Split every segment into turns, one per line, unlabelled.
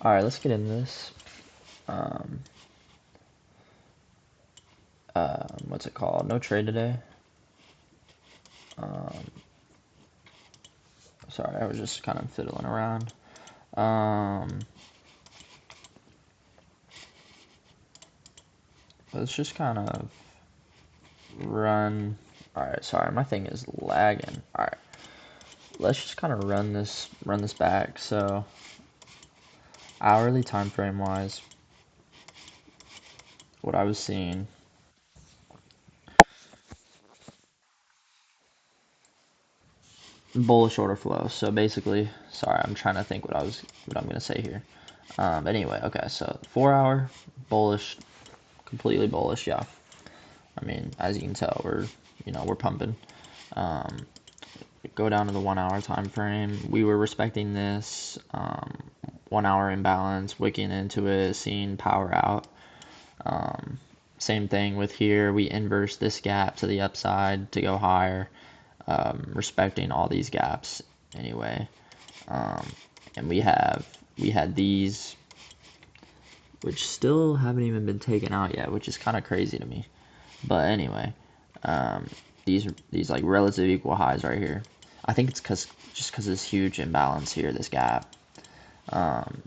All right, let's get into this. Um, what's it called? No trade today. Um, sorry, I was just kind of fiddling around. Um, let's just kind of run. All right, sorry, my thing is lagging. All right, let's just kind of run this back. So hourly time frame wise, what I was seeing, bullish order flow. So basically, sorry, I'm trying to think what I'm gonna say here. Anyway, okay, so 4 hour bullish, completely bullish. Yeah, I mean, as you can tell, we're pumping. Um, Go down to the 1 hour time frame. We were respecting this 1 hour imbalance, wicking into it, seeing power out. Um, Same thing with here. We inverse this gap to the upside to go higher, respecting all these gaps anyway. Um, and we had these, which still haven't even been taken out yet, which is kind of crazy to me. But anyway, um, these like relative equal highs right here. I think it's because this huge imbalance here, this gap. Um,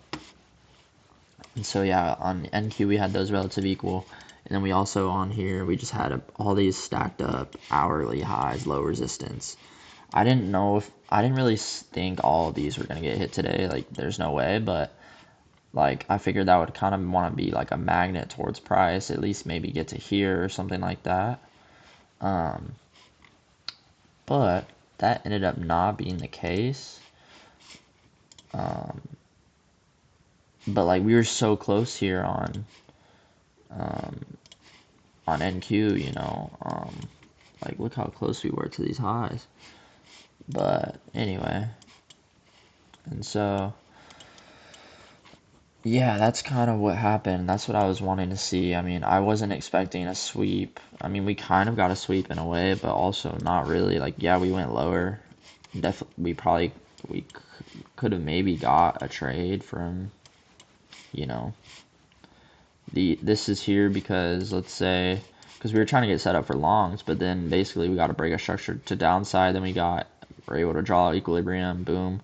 and so yeah, on NQ we had those relative equal, and then we also on here we just had all these stacked up hourly highs, low resistance. I didn't really think all of these were gonna get hit today. Like there's no way, but like I figured that would kind of want to be like a magnet towards price, at least maybe get to here or something like that. Um, but that ended up not being the case. Um, but like we were so close here um, on NQ, like look how close we were to these highs. But anyway, and so yeah, that's kind of what happened. That's what I was wanting to see. I mean, I wasn't expecting a sweep. I mean, we kind of got a sweep in a way, but also not really. Like, yeah, we went lower. Definitely, we could have maybe got a trade from, you know, this is here because let's say because we were trying to get set up for longs, but then basically we got to break a structure to downside. Then we're able to draw equilibrium, boom,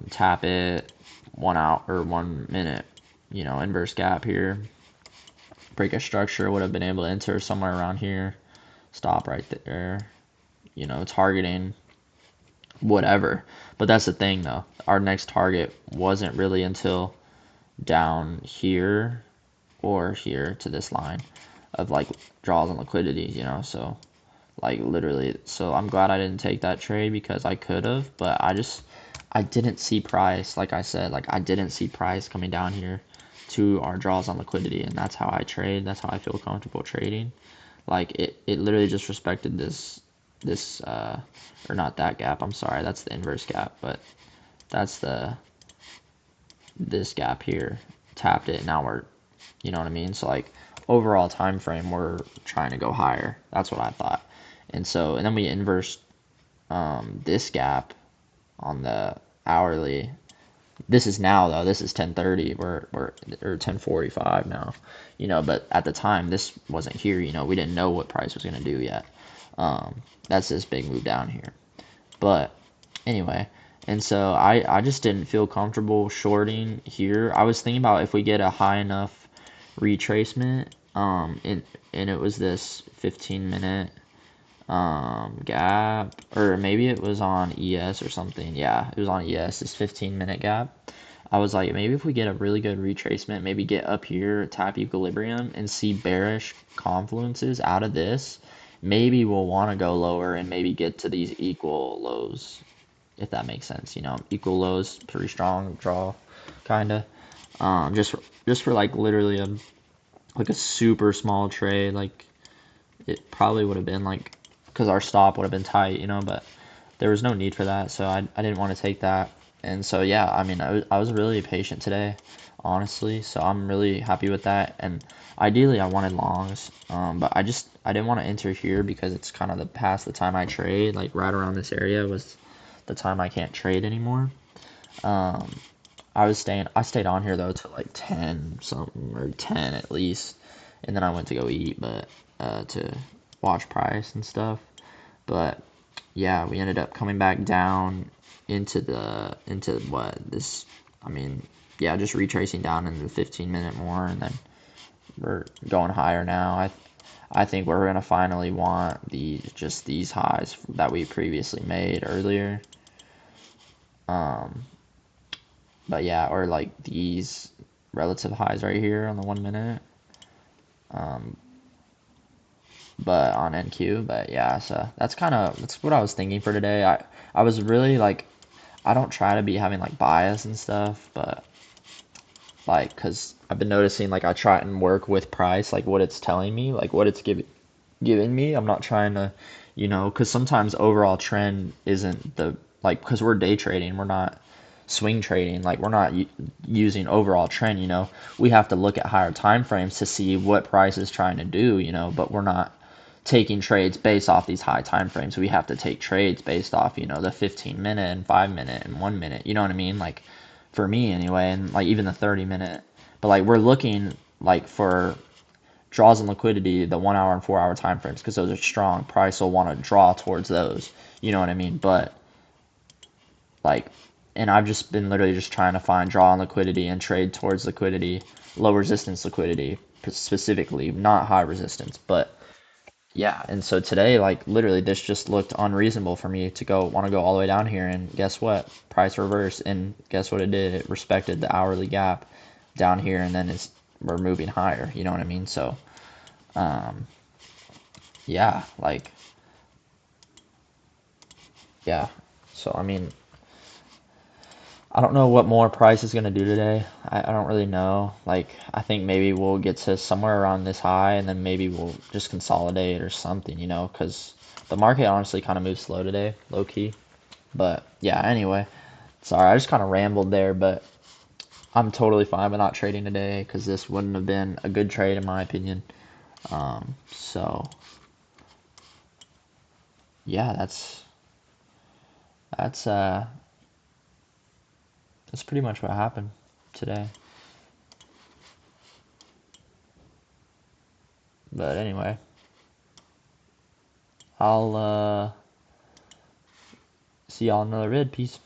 tap it, 1 hour or 1 minute, inverse gap here, break a structure, would have been able to enter somewhere around here, stop right there, targeting whatever. But that's the thing though, our next target wasn't really until down here or here to this line of like draws and liquidity, so like literally. So I'm glad I didn't take that trade because I could have, but I didn't see price. Like I said, like I didn't see price coming down here to our draws on liquidity, and that's how I trade. That's how I feel comfortable trading. Like it literally just respected this or not that gap. I'm sorry, that's the inverse gap, but that's this gap here. Tapped it. Now we're, you know what I mean. So like overall time frame, we're trying to go higher. That's what I thought. And then we inverse this gap on the hourly. This is now though. This is 10:30. We're or 10:45 now. But at the time this wasn't here. We didn't know what price was gonna do yet. That's this big move down here. But anyway, and so I just didn't feel comfortable shorting here. I was thinking about if we get a high enough retracement, and it was this 15-minute gap, or maybe it was on ES or something. Yeah, it was on ES, this 15-minute gap. I was like, maybe if we get a really good retracement, maybe get up here, tap equilibrium, and see bearish confluences out of this, maybe we'll want to go lower and maybe get to these equal lows, if that makes sense. Equal lows, pretty strong draw, kind of. Just for like literally like a super small trade, like it probably would have been like, because our stop would have been tight, but there was no need for that, so I didn't want to take that. And so yeah, I mean, I was really patient today, honestly, so I'm really happy with that. And ideally I wanted longs, but I didn't want to enter here because it's kind of past the time I trade. Like right around this area was the time I can't trade anymore. um, I stayed on here though till like 10 something or 10 at least, and then I went to go eat, but to watch price and stuff. But yeah, we ended up coming back down into what this, I mean, yeah, just retracing down into the 15-minute more, and then we're going higher now. I think we're gonna finally want these highs that we previously made earlier. But yeah, or like these relative highs right here on the 1 minute. But on NQ. But yeah, so that's what I was thinking for today. I was really like, I don't try to be having like bias and stuff, but like, cause I've been noticing like I try and work with price, like what it's telling me, like what it's giving me. I'm not trying to, cause sometimes overall trend isn't cause we're day trading, we're not swing trading, like we're not using overall trend, we have to look at higher time frames to see what price is trying to do, but we're not taking trades based off these high time frames. We have to take trades based off, the 15-minute and 5 minute and 1 minute. You know what I mean? Like for me anyway, and like even the 30-minute. But like we're looking like for draws and liquidity, the 1 hour and 4 hour time frames, because those are strong. Price will want to draw towards those. You know what I mean? But like, and I've just been literally just trying to find draw and liquidity and trade towards liquidity, low resistance liquidity specifically, not high resistance, but yeah, and so today, like literally, this just looked unreasonable for me to want to go all the way down here, and guess what? Price reversed, and guess what it did? It respected the hourly gap down here, and then we're moving higher. You know what I mean? So, yeah, like yeah. So I mean, I don't know what more price is gonna do today. I don't really know. Like I think maybe we'll get to somewhere around this high, and then maybe we'll just consolidate or something. Because the market honestly kind of moves slow today, low key. But yeah, anyway, sorry, I just kind of rambled there, but I'm totally fine with not trading today because this wouldn't have been a good trade in my opinion. So yeah, that's uh that's pretty much what happened today. But anyway, I'll see y'all in another vid. Peace.